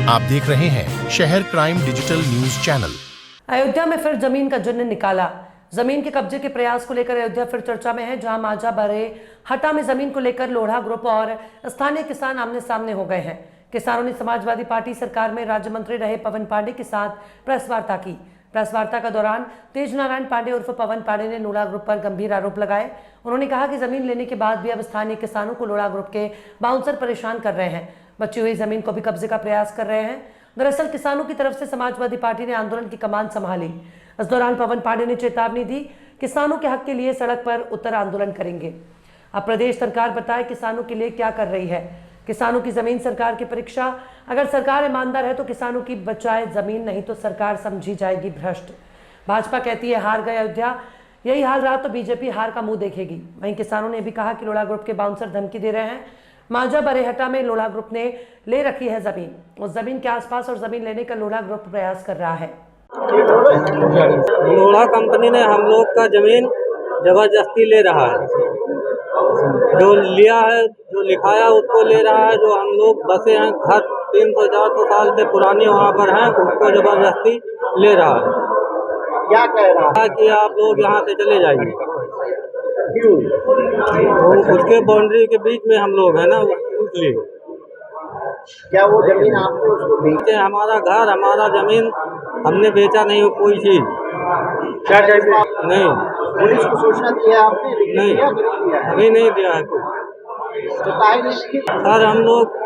आप देख रहे हैं शहर crime digital news channel. Ayodhya में फिर जमीन का जुन्न निकाला। जमीन के कब्जे के प्रयास को लेकर अयोध्या फिर चर्चा में है, जहां मांझा बरहेटा में जमीन को लेकर लोढ़ा ग्रुप और स्थानीय किसान आमने सामने हो गए हैं। किसानों ने समाजवादी पार्टी सरकार में राज्य मंत्री रहे पवन पांडे के साथ प्रेस वार्ता की। प्रेस वार्ता के दौरान तेज नारायण पांडे उर्फ पवन पांडे ने लोढ़ा ग्रुप पर गंभीर आरोप लगाए। उन्होंने कहा कि जमीन लेने के बाद भी अब स्थानीय किसानों को लोढ़ा ग्रुप के बाउंसर परेशान कर रहे हैं, बची हुई जमीन को भी कब्जे का प्रयास कर रहे हैं। दरअसल किसानों की तरफ से समाजवादी पार्टी ने आंदोलन की कमान संभाली। इस दौरान पवन पांडे ने चेतावनी दी, किसानों के हक के लिए सड़क पर उतर आंदोलन करेंगे। अब प्रदेश सरकार बताए किसानों के लिए क्या कर रही है। किसानों की जमीन सरकार की परीक्षा, अगर सरकार ईमानदार है तो किसानों की बचाए जमीन, नहीं तो सरकार समझी जाएगी भ्रष्ट। भाजपा कहती है हार गए अयोध्या, यही हाल रहा तो बीजेपी हार का मुंह देखेगी। वहीं किसानों ने भी कहा कि लोढ़ा ग्रुप के बाउंसर धमकी दे रहे हैं। मांझा बरहेटा में लोढ़ा ग्रुप ने ले रखी है जमीन, उस जमीन के आसपास और जमीन लेने का लोढ़ा ग्रुप प्रयास कर रहा है। लोढ़ा कंपनी ने हम लोग का जमीन जबरदस्ती ले रहा है, जो लिया है, जो लिखाया उसको ले रहा है। जो हम लोग बसे हैं, घर 300-400 साल से पुरानी वहाँ पर हैं, उसको जबरदस्ती ले रहा है। क्या कह रहा है कि आप लोग यहाँ से चले जाइए। क्यों? उसके बाउंड्री के बीच में हम लोग हैं ना, इसलिए। क्या वो जमीन आपने उसको बेची? हमारा घर, हमारा जमीन हमने बेचा नहीं हो कोई चीज। क्या कहते हैं? नहीं, पुलिस को सूचना दी है आपने? नहीं, अभी नहीं दिया है कोई। तो काहे नहीं लिखी? सर हम लोग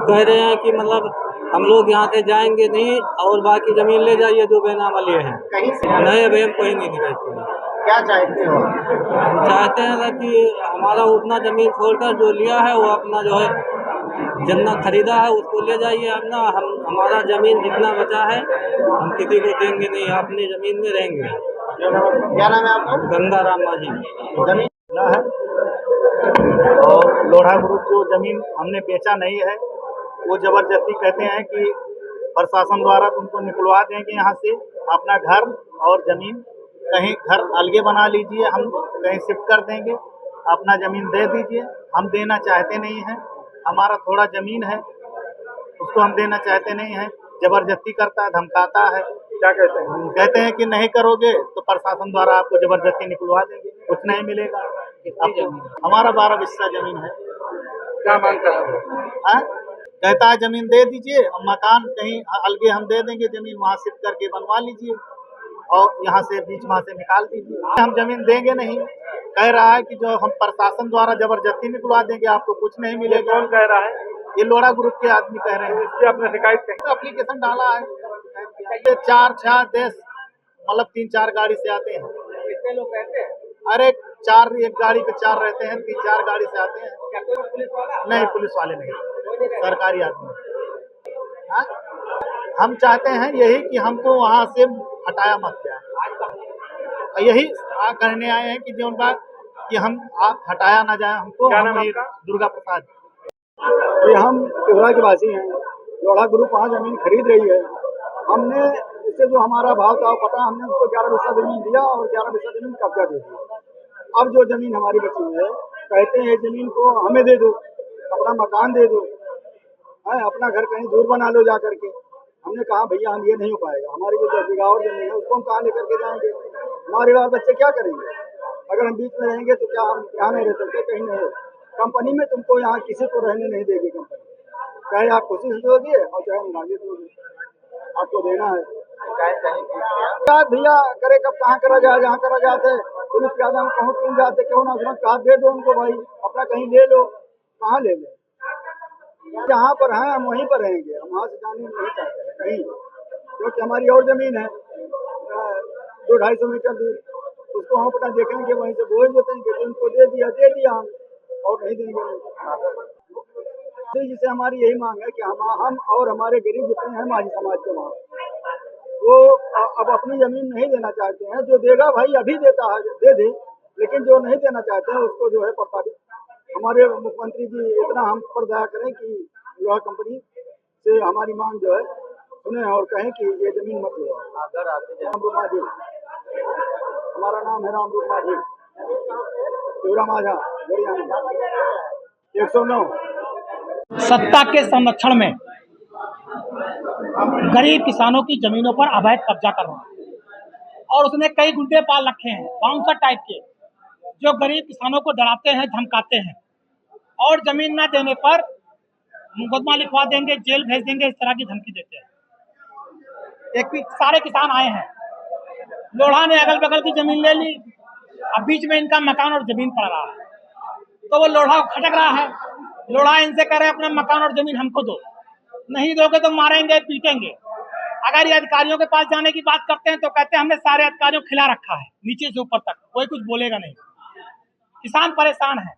कह रहे हैं कि मतलब हम लोग यहाँ से जाएंगे नहीं और बाकी जमीन ले जाइए जो बेनामा लिए हैं। कहीं से नहीं, अभी हम कहीं नहीं निकलते। क्या चाहते हो? हम चाहते हैं कि हमारा उतना जमीन छोड़कर जो लिया है वो अपना जो है जितना खरीदा है उसको ले जाइए। अपना हमारा जमीन जितना बचा है हम किसी को देंगे नहीं, अपनी जमीन में रहेंगे। क्या नाम है आपका? गंगाराम माझी। जमीन है और लोढ़ा ग्रुप जो जमीन हमने बेचा नहीं है, वो जबरदस्ती कहते हैं कि प्रशासन द्वारा तुमको निकलवा देंगे यहाँ से। अपना घर और जमीन कहीं घर अलगे बना लीजिए, हम कहीं शिफ्ट कर देंगे, अपना ज़मीन दे दीजिए। हम देना चाहते नहीं हैं, हमारा थोड़ा ज़मीन है उसको हम देना चाहते नहीं हैं। ज़बरदस्ती करता है, धमकाता है। क्या कहते हैं? कहते हैं कि नहीं करोगे तो प्रशासन द्वारा आपको ज़बरदस्ती निकलवा देंगे, कुछ नहीं मिलेगा आपको। हमारा 12 बिस्सा ज़मीन है। क्या मांग करते हैं? कहता है ज़मीन दे दीजिए और मकान कहीं अलगे हम दे देंगे, ज़मीन वहाँ शिफ्ट करके बनवा लीजिए और यहाँ से बीच वहाँ से निकाल दीजिए। हम जमीन देंगे नहीं, कह रहा है कि जो हम प्रशासन द्वारा जबरदस्ती निकलवा देंगे, आपको कुछ नहीं मिलेगा। कौन कह रहा है? ये लोढ़ा ग्रुप के आदमी कह रहे हैं। इसकी आपने शिकायत की? एप्लीकेशन डाला है। 4-6 देश मतलब 3-4 गाड़ी से आते हैं। कितने लोग रहते हैं? अरे 4, एक गाड़ी पे 4 रहते हैं, 3-4 गाड़ी से आते हैं। क्या कोई पुलिस वाला? नहीं, पुलिस वाले नहीं, सरकारी आदमी। हम चाहते हैं यही कि हमको वहाँ से हटाया मत जाए, यही कहने आए हैं कि जो उनका कि हम हटाया ना जाए हमको। क्या नाम है आपका? दुर्गा प्रसाद। ये हम तिगरा के वासी हैं। लोढ़ा ग्रुप वहाँ जमीन खरीद रही है। हमने इससे जो हमारा भाव था पता, हमने उसको 11 बिस्सा जमीन दिया और 11 बिस्सा जमीन कब्जा दे दिया। अब जो जमीन हमारी बची हुई है, कहते हैं जमीन को हमें दे दो, अपना मकान दे दो, अपना घर कहीं दूर बना लो जा करके। हमने कहा भैया हम ये नहीं हो पाएगा, हमारी जो 10 बीघा और जमीन है उसको हम कहाँ लेकर के जाएंगे? हमारे बाल बच्चे क्या करेंगे? अगर हम बीच में रहेंगे तो क्या हम यहाँ नहीं रह सकते? कहीं नहीं। कंपनी में तुमको यहाँ किसी को रहने नहीं देगी कंपनी, चाहे आप कोशिश दोगे और चाहे नाराजी दोगे, आपको देना है। क्या भैया करे, कब कहाँ करा जाए? जहाँ करा जाते पुलिस के आदमी कहूँ क्यों जाते, क्यों ना तुरंत कहा दे दो उनको भाई, अपना कहीं ले लो। कहाँ ले लें? जहाँ पर हैं हम वहीं पर रहेंगे, हम वहाँ से जाने नहीं चाहते हैं कहीं, क्योंकि हमारी और ज़मीन है 200-250 मीटर दूर, उसको हम अपना देखेंगे, वहीं से बोझ देंगे। तो उनको दे दिया हम और नहीं देंगे। जिससे हमारी यही मांग है कि हम और हमारे गरीब जितने हैं माझी समाज के वहाँ, वो अब अपनी ज़मीन नहीं देना चाहते हैं। जो देगा भाई अभी देता है दे दे, लेकिन जो नहीं देना चाहते हैं उसको जो है प्रताड़ित। हमारे मुख्यमंत्री जी इतना हम पर दया करें कि लोहा कंपनी से हमारी मांग जो है सुने और कहें कि ये जमीन मत लो। रामरूप माझी, हमारा नाम है रामरूप माझी, तिगरा माझा, 109। सत्ता के संरक्षण में गरीब किसानों की जमीनों पर अवैध कब्जा कर रहा है और उसने कई गुंडे पाल रखे हैं, बाउंसर टाइप के, जो गरीब किसानों को डराते हैं, धमकाते हैं और जमीन न देने पर मुकदमा लिखवा देंगे, जेल भेज देंगे, इस तरह की धमकी देते हैं। एक सारे किसान आए हैं, लोढ़ा ने अगल बगल की जमीन ले ली, अब बीच में इनका मकान और जमीन पड़ रहा है, तो वो लोढ़ा खटक रहा है। लोढ़ा इनसे कह रहे हैं अपना मकान और जमीन हमको दो, नहीं दोगे तो मारेंगे, पीटेंगे। अगर ये अधिकारियों के पास जाने की बात करते हैं तो कहते हैं हमने सारे अधिकारियों को खिला रखा है, नीचे से ऊपर तक कोई कुछ बोलेगा नहीं। किसान परेशान है।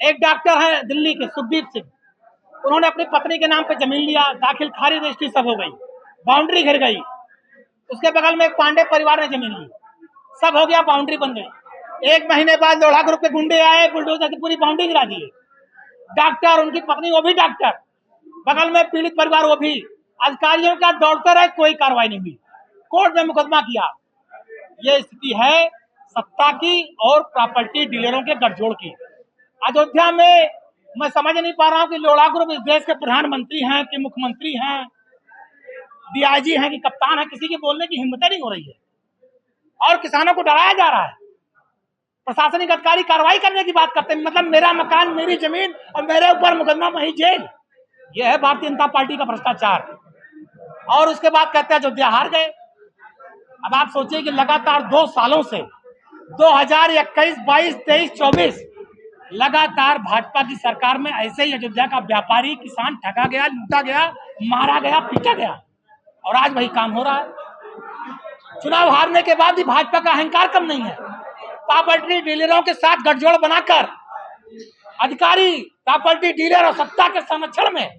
एक डॉक्टर है दिल्ली के, सुखदीप सिंह, उन्होंने अपनी पत्नी के नाम पे जमीन लिया, दाखिल खारिज रजिस्ट्री सब हो गई, बाउंड्री घिर गई। उसके बगल में एक पांडे परिवार ने जमीन ली, सब हो गया, बाउंड्री बन गई। 1 महीने बाद लोढ़ा ग्रुप के गुंडे आए, बुलडोजर से पूरी बाउंड्री गिरा दिए। डॉक्टर, उनकी पत्नी, वो भी डॉक्टर, बगल में पीड़ित परिवार, वो भी। अधिकारियों का दौड़ते रहे, कोई कार्रवाई नहीं हुई, कोर्ट में मुकदमा किया। ये स्थिति है सत्ता की और प्रॉपर्टी डीलरों के गठजोड़ की। अयोध्या में मैं समझ नहीं पा रहा हूँ कि लोढ़ा ग्रुप इस देश के प्रधानमंत्री हैं कि मुख्यमंत्री हैं, डीआईजी हैं कि कप्तान है, किसी की बोलने की हिम्मत नहीं हो रही है और किसानों को डराया जा रहा है। प्रशासनिक अधिकारी कार्रवाई करने की बात करते हैं, मतलब मेरा मकान, मेरी जमीन और मेरे ऊपर मुकदमा, वही जेल। यह है भारतीय जनता पार्टी का भ्रष्टाचार। और उसके बाद कहते हैं अयोध्या हार गए। अब आप सोचिए कि लगातार 2 सालों से 2021, 22, 23, 24 लगातार भाजपा की सरकार में ऐसे ही अयोध्या का व्यापारी किसान ठगा गया, लूटा गया, मारा गया, पीटा गया और आज वही काम हो रहा है। चुनाव हारने के बाद भी भाजपा का अहंकार कम नहीं है। प्रॉपर्टी डीलरों के साथ गठजोड़ बनाकर अधिकारी, प्रॉपर्टी डीलर और सत्ता के संरक्षण में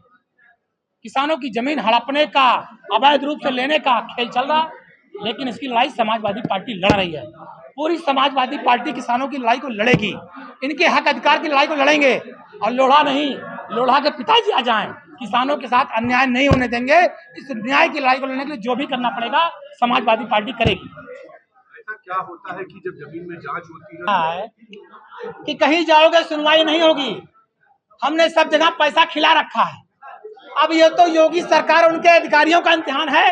किसानों की जमीन हड़पने का, अवैध रूप से लेने का खेल चल रहा है। लेकिन इसकी लड़ाई समाजवादी पार्टी लड़ रही है। पूरी समाजवादी पार्टी किसानों की लड़ाई को लड़ेगी, इनके हक अधिकार की लड़ाई को लड़ेंगे और लोढ़ा नहीं, लोढ़ा के पिताजी आ जाएं, किसानों के साथ अन्याय नहीं होने देंगे। इस न्याय की लड़ाई को लड़ने के लिए जो भी करना पड़ेगा समाजवादी पार्टी करेगी। ऐसा क्या होता है कि जब जमीन में जांच होती है कि कहीं जाओगे सुनवाई नहीं होगी, हमने सब जगह पैसा खिला रखा है। अब ये तो योगी सरकार और उनके अधिकारियों का इम्तिहान है।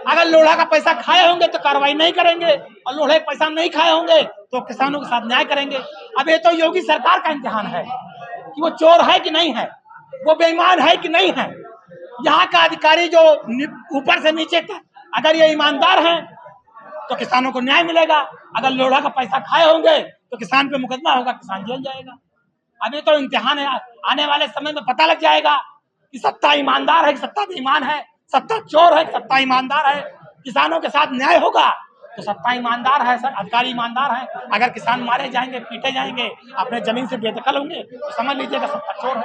अगर लोढ़ा का पैसा खाए होंगे तो कार्रवाई नहीं करेंगे और लोढ़े का पैसा नहीं खाए होंगे तो किसानों के साथ न्याय करेंगे। अब ये तो योगी सरकार का इम्तिहान है कि वो चोर है कि नहीं है, वो बेईमान है कि नहीं है। यहाँ का अधिकारी जो ऊपर से नीचे तक अगर ये ईमानदार हैं तो किसानों को न्याय मिलेगा। अगर लोढ़ा का पैसा खाए होंगे तो किसान पे मुकदमा होगा, किसान जेल जाएगा। अभी तो इम्तिहान है, आने वाले समय में पता लग जाएगा कि सत्ता ईमानदार है कि सत्ता बेईमान है, सत्ता चोर है कि सत्ता ईमानदार है। किसानों के साथ न्याय होगा तो सत्ता ईमानदार है, अधिकारी ईमानदार है। अगर किसान मारे जाएंगे, पीटे जाएंगे, अपने जमीन से बेदखल होंगे तो समझ लीजिएगा सत्ता चोर है।